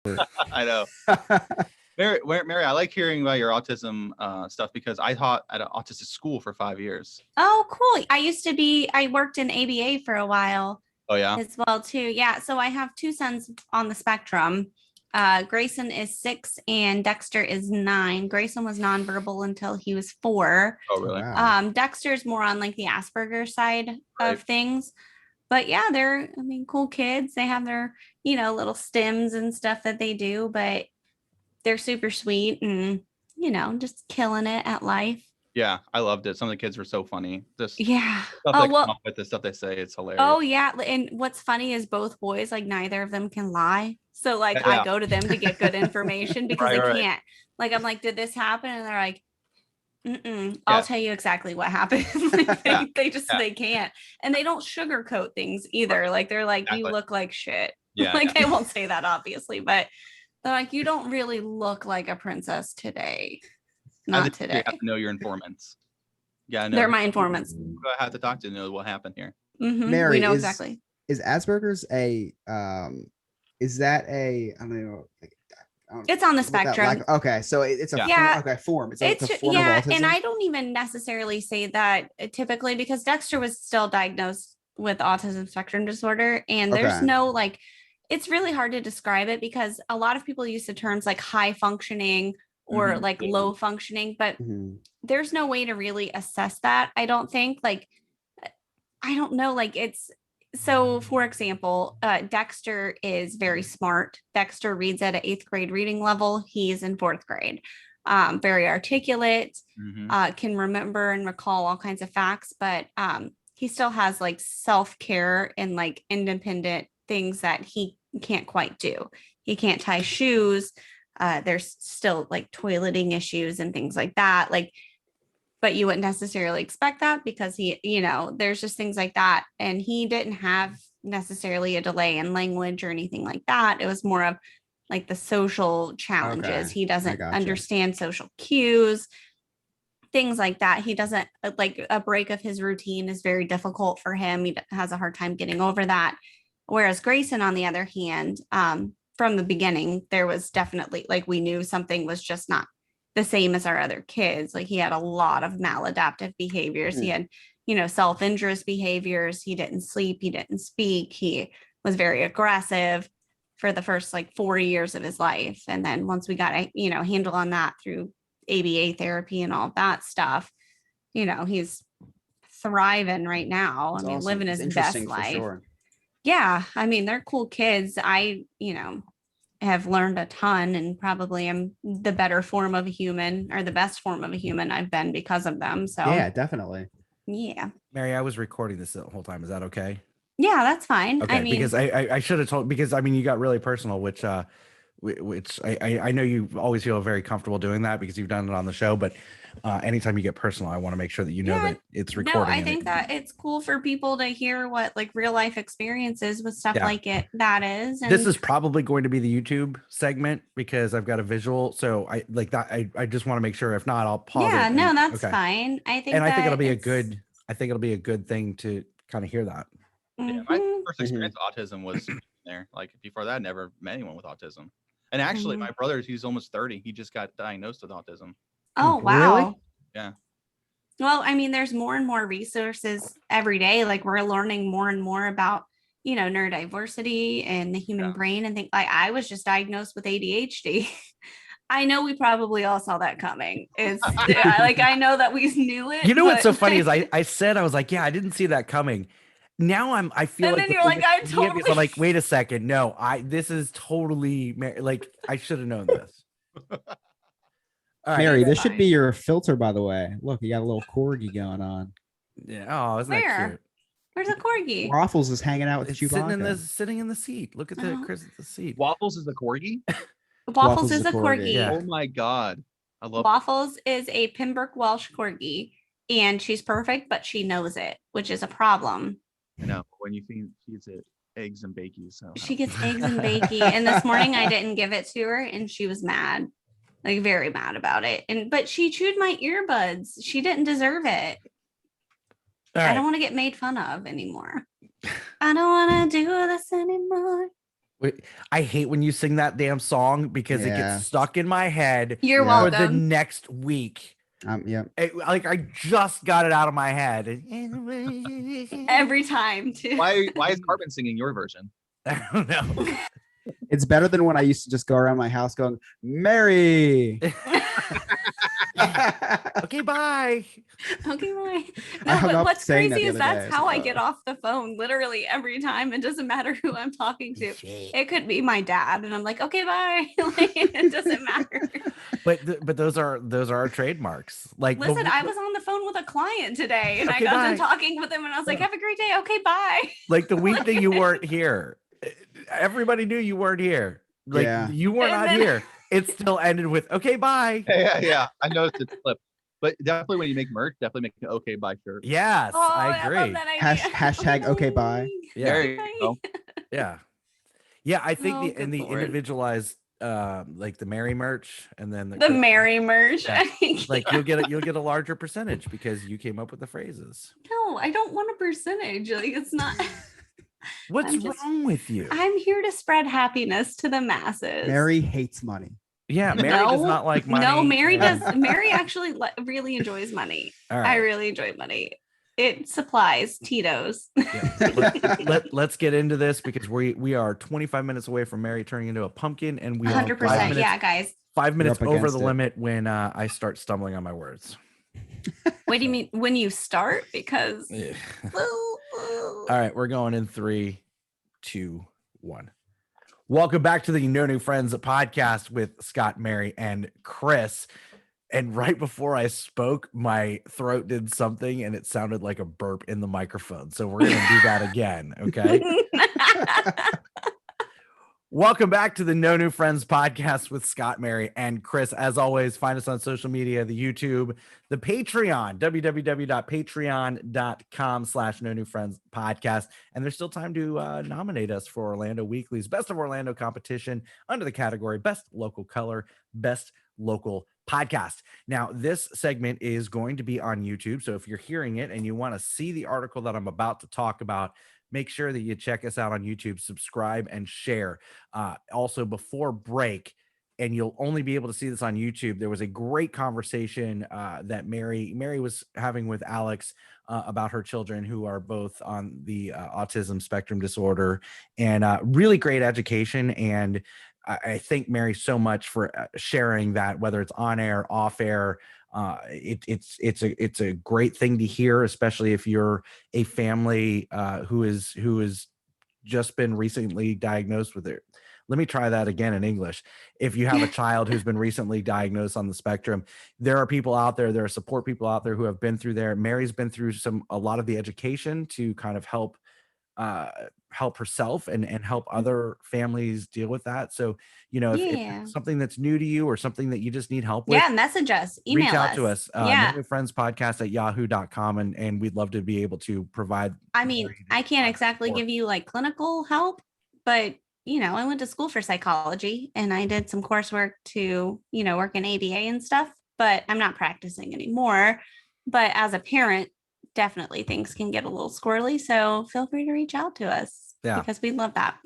I know. Mary, I like hearing about your autism stuff because I taught at an autistic school for 5 years. Oh, cool. I worked in ABA for a while. Oh, yeah? As well, too. Yeah. So I have two sons on the spectrum. Grayson is 6 and Dexter is 9. Grayson was nonverbal until he was 4. Oh, really? Wow. Dexter's more on like the Asperger side Right. of things. But yeah, they're, I mean, cool kids. They have their, little stims and stuff that they do, but they're super sweet and, just killing it at life. Yeah, I loved it. Some of the kids were so funny. This Yeah. stuff they come up with, the stuff they say, it's hilarious. Oh, yeah. And what's funny is both boys, like neither of them can lie. So like Yeah. I go to them to get good information because Right, they can't. Like I'm like, did this happen? And they're like, I'll tell you exactly what happened. Like, they can't. And they don't sugarcoat things either. Like they're like, Exactly. you look like shit. Yeah. Like they won't say that obviously, but they're like, you don't really look like a princess today. Not today. You have to know your informants. Yeah, they're my informants. I have to talk to know what happened here. Mary, we know exactly. Is Asperger's is that a, I don't know, it's on the spectrum. Okay, so it's a form. It's a form of autism. And I don't even necessarily say that typically because Dexter was still diagnosed with autism spectrum disorder, and there's no like, it's really hard to describe it because a lot of people use the terms like high functioning or like low functioning, but there's no way to really assess that. I don't think. Like, I don't know. Like it's. So, for example, Dexter is very smart. Dexter reads at an 8th grade reading level. He's in 4th grade. Very articulate, can remember and recall all kinds of facts, but he still has like self-care and like independent things that he can't quite do. He can't tie shoes. There's still like toileting issues and things like that. Like, but you wouldn't necessarily expect that because he, there's just things like that. And he didn't have necessarily a delay in language or anything like that. It was more of like the social challenges. Okay. He doesn't understand social cues, things like that. He doesn't like a break of his routine is very difficult for him. He has a hard time getting over that. Whereas Grayson, on the other hand, from the beginning, there was definitely like we knew something was just not the same as our other kids. Like he had a lot of maladaptive behaviors. He had, self-injurious behaviors. He didn't sleep. He didn't speak. He was very aggressive for the first like 4 years of his life. And then once we got a, handle on that through ABA therapy and all that stuff, he's thriving right now. That's I mean, awesome. living his best life. Sure. Yeah. I mean, they're cool kids. I, have learned a ton and probably am the better form of a human or the best form of a human I've been because of them. So yeah, definitely. Yeah. Mary, I was recording this the whole time. Is that okay? Yeah, that's fine. Okay, I mean, because I should have told, because I mean, you got really personal, which I know you always feel very comfortable doing that because you've done it on the show, but anytime you get personal, I want to make sure that that it's recording. No, I think that it's cool for people to hear what like real life experiences with stuff like it that is. And this is probably going to be the YouTube segment because I've got a visual. So I like that. I just want to make sure. If not, I'll pause. Yeah, no, that's fine. I think it'll be a good thing to kind of hear that. Yeah, my first experience with autism was there. Like before that, I never met anyone with autism. And actually, my brother, he's almost 30. He just got diagnosed with autism. Oh, wow. Really? Yeah. Well, I mean, there's more and more resources every day. Like we're learning more and more about, neurodiversity and the human brain and things. Like I was just diagnosed with ADHD. I know we probably all saw that coming. It's like, I know that we knew it. What's so funny is I was like, yeah, I didn't see that coming. Now I feel and like then you're like, I totally. I'm like, wait a second. No, this is totally like, I should have known this. All right, Mary, this should be your filter, by the way. Look, you got a little corgi going on. Yeah. Oh, isn't that cute? Where's a corgi? Waffles is hanging out with Chewbacca. Sitting in the seat. Look at the seat. Waffles is the corgi? Waffles is a corgi. Yeah. Oh my God. I love Waffles is a Pembroke Welsh corgi, and she's perfect, but she knows it, which is a problem. I know. When you feeds it eggs and bakey. So she gets eggs and bakey. And this morning I didn't give it to her, and she was mad. Like very mad about it. But she chewed my earbuds. She didn't deserve it. I don't want to get made fun of anymore. I don't want to do this anymore. Wait, I hate when you sing that damn song because it gets stuck in my head You're for the welcome. next week. Yeah. Like I just got it out of my head. Every time too. Why is Carbon singing your version? I don't know. It's better than when I used to just go around my house going, Mary. Okay, bye. Okay, bye. I No, hung but up what's saying that crazy the is other that's day. how I get off the phone literally every time. It doesn't matter who I'm talking to. It could be my dad, and I'm like, okay, bye. Like, it doesn't matter. But those are our trademarks. Like, Listen, I was on the phone with a client today, and Okay, I got bye. done talking with him, and I was like, have a great day. Okay, bye. like the week that you weren't here, everybody knew you weren't here. Like you were not here. It still ended with okay, bye. Yeah. I noticed it's flipped. But definitely when you make merch, definitely make an okay bye shirt. Yes, I agree. I love that idea. Hashtag okay, bye. Yeah. There you go. Yeah. I think the Lord. individualized like the Mary merch and then the Mary merch. Yeah. Like you'll get a larger percentage because you came up with the phrases. No, I don't want a percentage. Like it's not. What's wrong with you? I'm here to spread happiness to the masses. Mary hates money. Yeah, Mary does not like money. No, Mary does. Mary actually really enjoys money. All right. I really enjoy money. It supplies Tito's. Yeah. Let's get into this because we are 25 minutes away from Mary turning into a pumpkin, and we 100%. Yeah, guys. 5 minutes over the limit when I start stumbling on my words. What do you mean when you start? Because all right, we're going in 3, 2, 1. Welcome back to the No New Friends podcast with Scott, Mary, and Chris. And right before I spoke, my throat did something and it sounded like a burp in the microphone. So we're going to do that again. Okay. Welcome back to the No New Friends podcast with Scott, Mary, and Chris. As always, find us on social media, the YouTube, the Patreon, www.patreon.com/No New Friends podcast. And there's still time to nominate us for Orlando Weekly's Best of Orlando competition under the category Best Local Color, Best Local Podcast. Now, this segment is going to be on YouTube. So if you're hearing it and you want to see the article that I'm about to talk about, make sure that you check us out on YouTube, subscribe, and share. Also, before break, and you'll only be able to see this on YouTube, there was a great conversation that Mary was having with Alex about her children who are both on the autism spectrum disorder, and really great education. And I thank Mary so much for sharing that, whether it's on air, off air. It's a great thing to hear, especially if you're a family who is just been recently diagnosed with it. Let me try that again in English. If you have a child who's been recently diagnosed on the spectrum, there are people out there, there are support people out there who have been through there. Mary's been through a lot of the education to kind of help herself and help other families deal with that. So, if it's something that's new to you or something that you just need help with, message us, email reach out us. to us. No New Friends podcast at yahoo.com. And we'd love to be able to provide. I mean, I can't exactly give you like clinical help, but I went to school for psychology and I did some coursework to, work in ABA and stuff, but I'm not practicing anymore. But as a parent, definitely things can get a little squirrely. So feel free to reach out to us because we love that.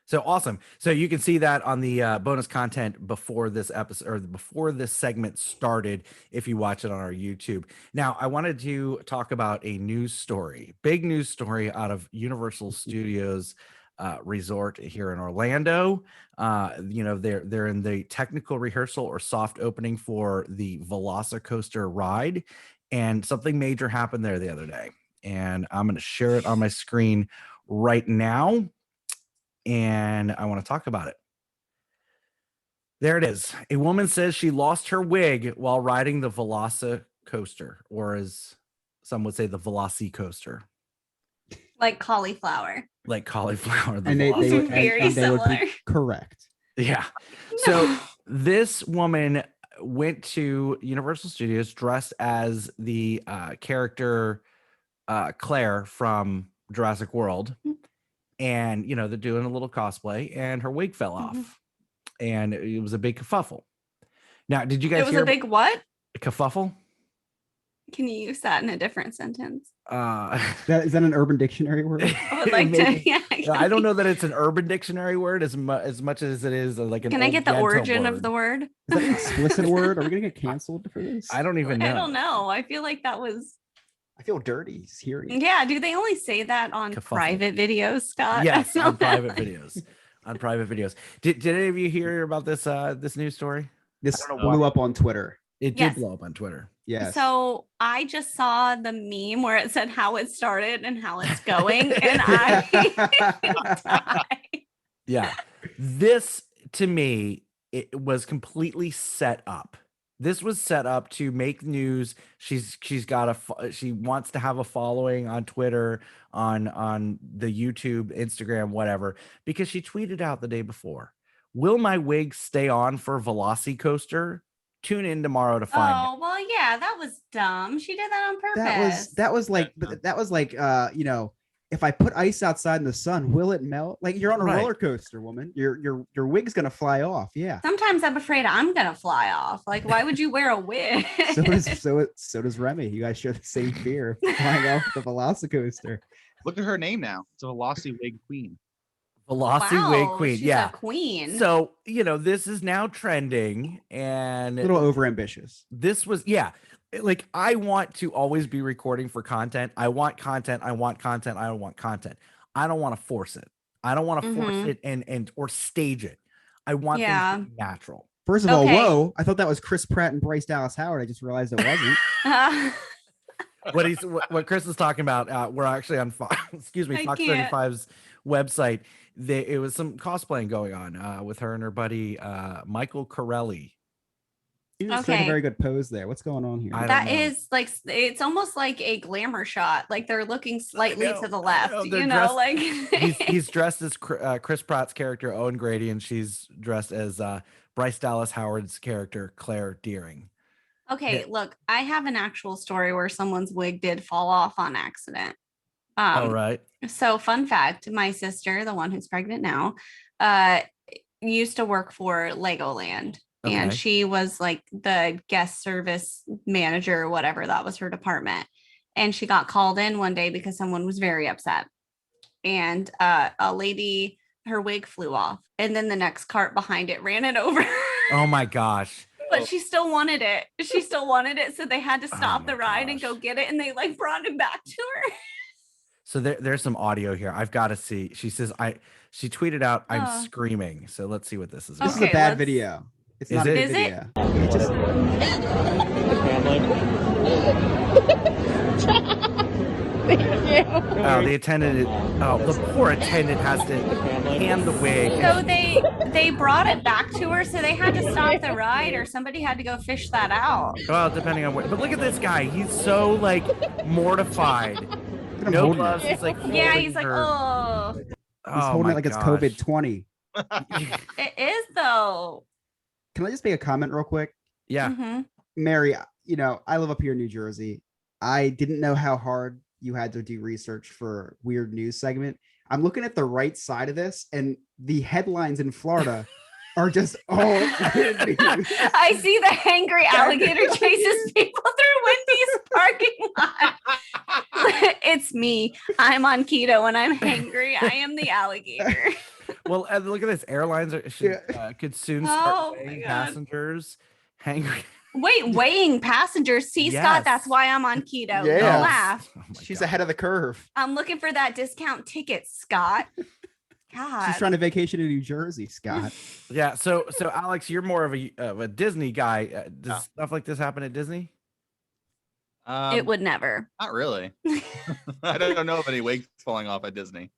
So awesome. So you can see that on the bonus content before this episode or before this segment started, if you watch it on our YouTube. Now, I wanted to talk about a news story, big news story out of Universal Studios resort here in Orlando. They're in the technical rehearsal or soft opening for the VelociCoaster ride. And something major happened there the other day. And I'm going to share it on my screen right now. And I want to talk about it. There it is. A woman says she lost her wig while riding the VelociCoaster, or as some would say, the VelociCoaster. Like cauliflower. And they would be correct. Yeah. No. So this woman went to Universal Studios dressed as the character Claire from Jurassic World. And, they're doing a little cosplay and her wig fell off and it was a big kerfuffle. Now, did you guys hear? It was a big what? A kerfuffle? Can you use that in a different sentence? Is that an Urban Dictionary word? I would like to. Yeah, I don't know that it's an Urban Dictionary word as much as it is like an. Can I get the origin of the word? Is that an explicit word? Are we gonna get canceled for this? I don't even know. I don't know. I feel like that was. I feel dirty hearing. Yeah. Do they only say that on private videos, Scott? Yes, on private videos. On private videos. Did any of you hear about this this news story? This blew up on Twitter. It did blow up on Twitter. Yes. So I just saw the meme where it said how it started and how it's going, and I Yeah, this to me, it was completely set up. This was set up to make news. She wants to have a following on Twitter, on the YouTube, Instagram, whatever, because she tweeted out the day before, "Will my wig stay on for VelociCoaster? Tune in tomorrow to find out." Oh, well, yeah, that was dumb. She did that on purpose. That was like you know, if I put ice outside in the sun, will it melt? Like you're on a roller coaster, woman. Your wig's gonna fly off. Yeah. Sometimes I'm afraid I'm gonna fly off. Like, why would you wear a wig? so does Remy. You guys share the same fear flying off the VelociCoaster. Look at her name now. It's a VelociWig Queen. VelociWig Queen. She's Yeah. a queen. So, this is now trending and a little overambitious. This was, like, I want to always be recording for content. I want content. I want content. I want content. I don't want to force it. I don't want to force it and or stage it. I want things to be natural. First of all, whoa! I thought that was Chris Pratt and Bryce Dallas Howard. I just realized it wasn't. What Chris is talking about, we're actually on Fox 35's website. It was some cosplaying going on with her and her buddy Michael Corelli. You just took a very good pose there. What's going on here? That is like, it's almost like a glamour shot. Like they're looking slightly to the left. Like he's dressed as Chris Pratt's character Owen Grady, and she's dressed as Bryce Dallas Howard's character Claire Deering. Okay, look, I have an actual story where someone's wig did fall off on accident. All right. So, fun fact: my sister, the one who's pregnant now, used to work for Legoland. Okay. And she was like the guest service manager or whatever. That was her department. And she got called in one day because someone was very upset. And a lady, her wig flew off. And then the next cart behind it ran it over. Oh my gosh. But she still wanted it. So they had to stop the ride and go get it. And they like brought it back to her. So there's some audio here. I've got to see. She says, she tweeted out, "I'm screaming." So let's see what this is. This is a bad video. It's not a good video. The attendant. The poor attendant has to hand the wig. So they brought it back to her, so they had to stop the ride, or somebody had to go fish that out. Well, depending on what. But look at this guy. He's so like mortified. No gloves. He's like, he's like, oh. He's holding it like it's COVID-20. It is though. Can I just make a comment real quick? Yeah. Mary, I live up here in New Jersey. I didn't know how hard you had to do research for weird news segment. I'm looking at the right side of this, and the headlines in Florida are just all weird news. I see the hangry alligator chases people through Wendy's parking lot. It's me. I'm on keto and I'm hangry. I am the alligator. Well, look at this. Airlines could soon start weighing passengers. Weighing passengers. See, yes. Scott, that's why I'm on keto. Yeah. Don't laugh. She's ahead of the curve. I'm looking for that discount ticket, Scott. God. She's trying to vacation in New Jersey, Scott. Yeah. So Alex, you're more of a Disney guy. Does stuff like this happen at Disney? It would never. Not really. I don't know of any wigs falling off at Disney.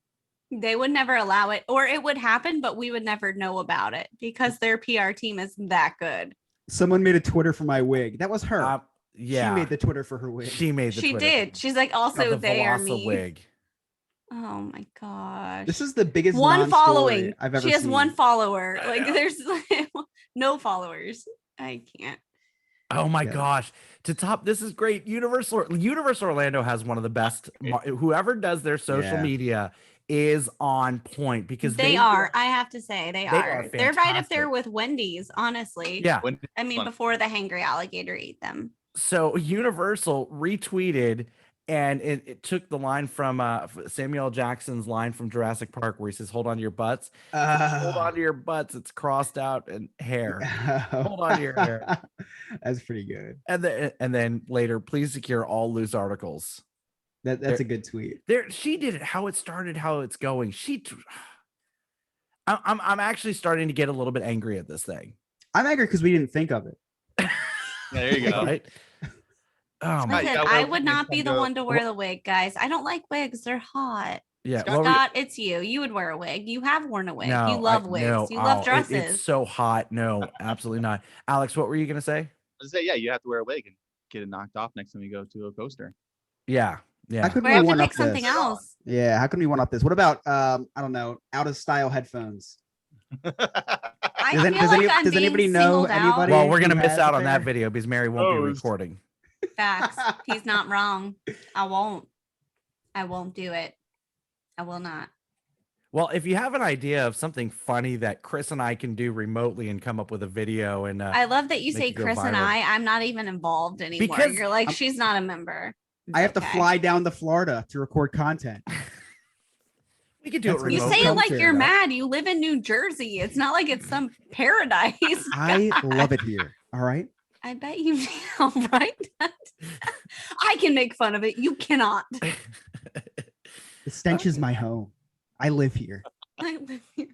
They would never allow it, or it would happen, but we would never know about it because their PR team is that good. Someone made a Twitter for my wig. That was her. Yeah. She made the Twitter for her wig. She did. She's like, also they are me. Wig. Oh my gosh. This is the biggest one following I've ever seen. She has one follower. Like there's no followers. I can't. Oh my gosh. To top, this is great. Universal Orlando has one of the best. Whoever does their social media is on point because they are. I have to say they are. They're right up there with Wendy's, honestly. Yeah. I mean, before the hangry alligator ate them. So Universal retweeted, and it took the line from Samuel L. Jackson's line from Jurassic Park where he says, "Hold on to your butts." Hold on to your butts. It's crossed out and hair. Hold on to your hair. That's pretty good. And then later, please secure all loose articles. That's a good tweet. She did it. How it started. How it's going. I'm actually starting to get a little bit angry at this thing. I'm angry because we didn't think of it. Yeah, there you go. Right? Oh my! Listen, I would not be the one to wear the wig, guys. I don't like wigs. They're hot. Yeah, Scott, it's you. You would wear a wig. You have worn a wig. No, you love wigs. No, you love dresses. It's so hot. No, absolutely not. Alex, what were you gonna say? I was gonna say, yeah, you have to wear a wig and get it knocked off next time you go to a coaster. Yeah. How could we we have to one pick up something this? else? Yeah, how can we one up this? What about I don't know, out of style headphones? Does anybody know anybody? Well, we're gonna who miss has out a on that pair? video because Mary won't be recording. Facts. He's not wrong. I won't do it. I will not. Well, if you have an idea of something funny that Chris and I can do remotely and come up with a video, and I love that you say Chris and viral. I'm not even involved anymore. Because you're like, she's not a member. I have to fly down to Florida to record content. We could do it remotely. You say it like you're mad. You live in New Jersey. It's not like it's some paradise. I love it here. All right. I bet you know, right? I can make fun of it. You cannot. The stench is my home. I live here. I live here.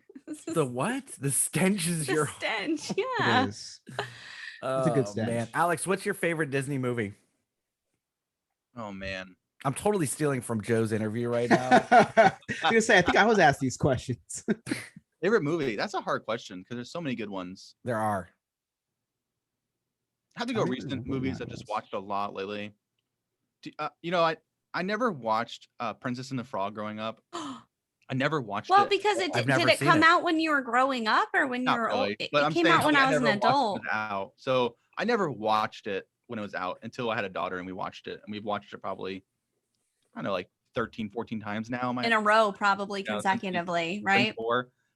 The what? The stench is The your stench. Yeah. It is. It's a good stench. Man. Alex, what's your favorite Disney movie? Oh man, I'm totally stealing from Joe's interview right now. I was gonna say, I think I was asked these questions. favorite movie? That's a hard question because there's so many good ones. There are. I have to go recent movies I've just watched a lot lately. I never watched Princess and the Frog growing up. I never watched it. Well, because did it come out when you were growing up or when you were old? It came out when I was an adult. Out. So I never watched it when it was out until I had a daughter and we watched it. And we've watched it probably, I don't know, like 13, 14 times now. In a row, probably consecutively, right?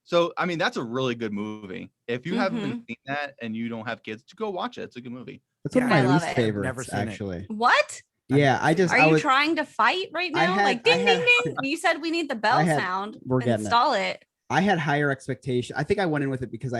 So, I mean, that's a really good movie. If you haven't seen that and you don't have kids, to go watch it. It's a good movie. That's one of my least favorites, actually. What? Yeah, Are you trying to fight right now? Like ding, ding, ding. You said we need the bell sound. Install it. I had higher expectations. I think I went in with it because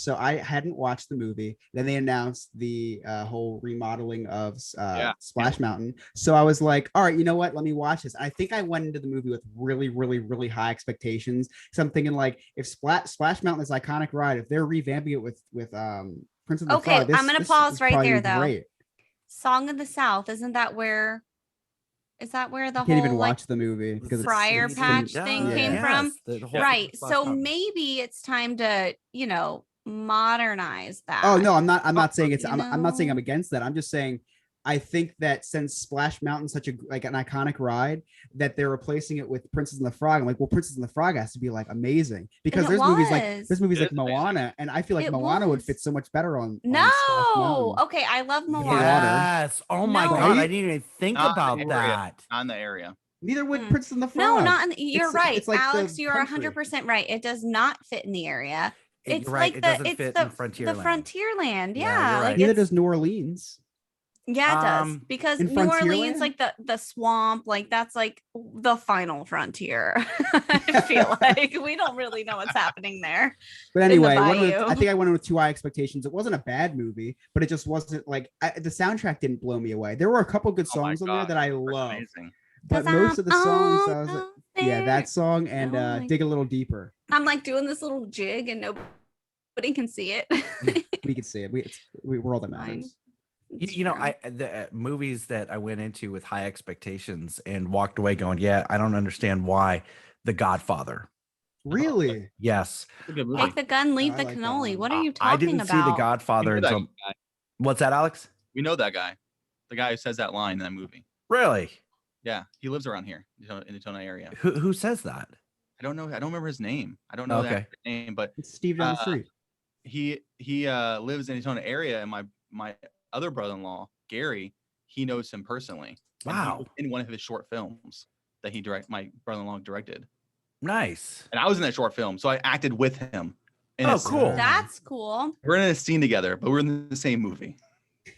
so I hadn't watched the movie. Then they announced the whole remodeling of Splash Mountain. So I was like, all right, you know what? Let me watch this. I think I went into the movie with really, really, really high expectations. So I'm thinking like, if Splash Mountain is an iconic ride, if they're revamping it with Prince of the Frog, I'm going to pause right there though. Great. Song of the South, isn't that where? Is that where the whole can't even watch the movie because Friar Patch thing came from? Right. So maybe it's time to, modernize that. Oh no, I'm not saying it's I'm not saying I'm against that. I'm just saying I think that since Splash Mountain's such an iconic ride, that they're replacing it with Princess and the Frog. I'm like, well, Princess and the Frog has to be like amazing because there's movies like Moana, and I feel like Moana would fit so much better on. No, okay, I love Moana. Yes. Oh my god, I didn't even think about that. Not in the area. Neither would Princess and the Frog. No, not in you're right, it's like Alex. You're 100% right. It does not fit in the area. It's right. like the Frontierland. Yeah, like neither does New Orleans. Yeah, it does because New Orleans, like the swamp, like that's like the final frontier. I feel like we don't really know what's happening there. But anyway, I think I went in with too high expectations. It wasn't a bad movie, but it just wasn't like the soundtrack didn't blow me away. There were a couple good songs on there that I love, but most of the songs, I was like, yeah, that song and Dig a Little Deeper. I'm like doing this little jig and nobody can see it. We can see it. We're all that matters. The movies that I went into with high expectations and walked away going, yeah, I don't understand why. The Godfather. Really? Yes. Take the gun, leave the cannoli. What are you talking about? I didn't see The Godfather until. What's that, Alex? We know that guy. The guy who says that line in that movie. Really? Yeah, he lives around here in the Daytona area. Who says that? I don't know. I don't remember his name. I don't know that name, but it's Steve down the street. He lives in the Daytona area, and my other brother-in-law, Gary, he knows him personally. Wow. In one of his short films that my brother-in-law directed. Nice. And I was in that short film, so I acted with him. Oh, cool. That's cool. We're in a scene together, but we're in the same movie.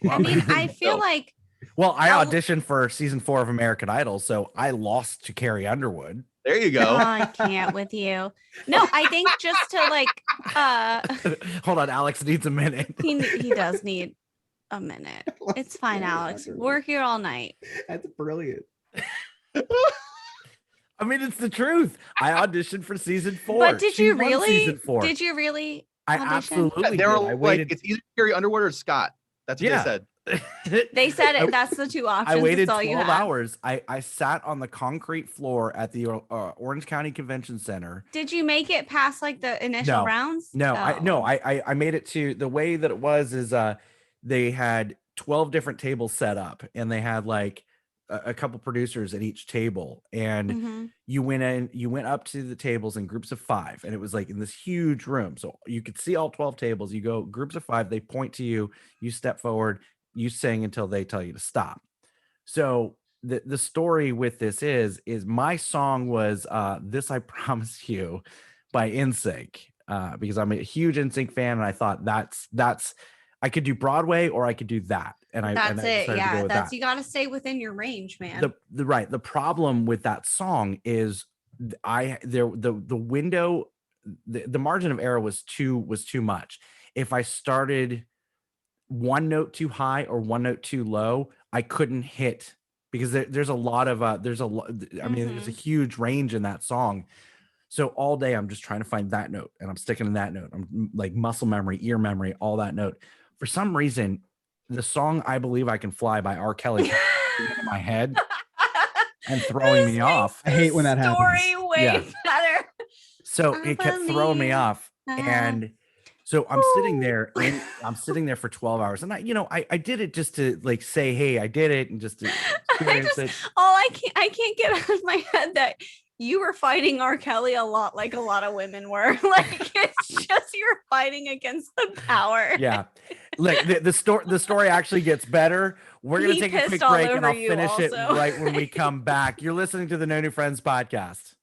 I mean, I feel like. Well, I auditioned for season 4 of American Idol, so I lost to Carrie Underwood. There you go. Oh, I can't with you. No, I think just to like Hold on, Alex needs a minute. he does need a minute. It's fine, Alex. We're here all night. That's brilliant. I mean, it's the truth. I auditioned for season 4. But did you won really? Season 4. Did you really? I audition? absolutely They were did. I waited. like, it's either Carrie Underwood or Scott. That's what they said. They said it. That's the two options. I waited That's all 12 you have. hours. I sat on the concrete floor at the Orange County Convention Center. Did you make it past like the initial rounds? No, Oh. I made it to the way that it was is they had 12 different tables set up, and they had like a couple producers at each table, and you went up to the tables in groups of 5, and it was like in this huge room, so you could see all 12 tables. You go groups of 5, they point to you, you step forward, you sing until they tell you to stop. So the story with this is my song was This I Promise You by NSYNC, because I'm a huge NSYNC fan, and I thought that's I could do Broadway or I could do that. And That's it. Yeah, that's you got to stay within your range, man. The problem with that song is the window, the margin of error was too much. If I started one note too high or one note too low, I couldn't hit, because there's a lot of there's a huge range in that song. So all day I'm just trying to find that note, and I'm sticking in that note. I'm like muscle memory, ear memory, all that note. For some reason, the song "I Believe I Can Fly" by R. Kelly in my head and throwing me off. I hate when that happens. Story way better. So it kept throwing me off, and so I'm sitting there, and I'm sitting there for 12 hours, and I did it just to like say, hey, I did it, and just to experience it. I can't get out of my head that you were fighting R. Kelly a lot, like a lot of women were. Like, it's just you're fighting against the power. Yeah. Look, the story actually gets better. We're going to take a quick break, and I'll finish it right when we come back. You're listening to the No New Friends podcast.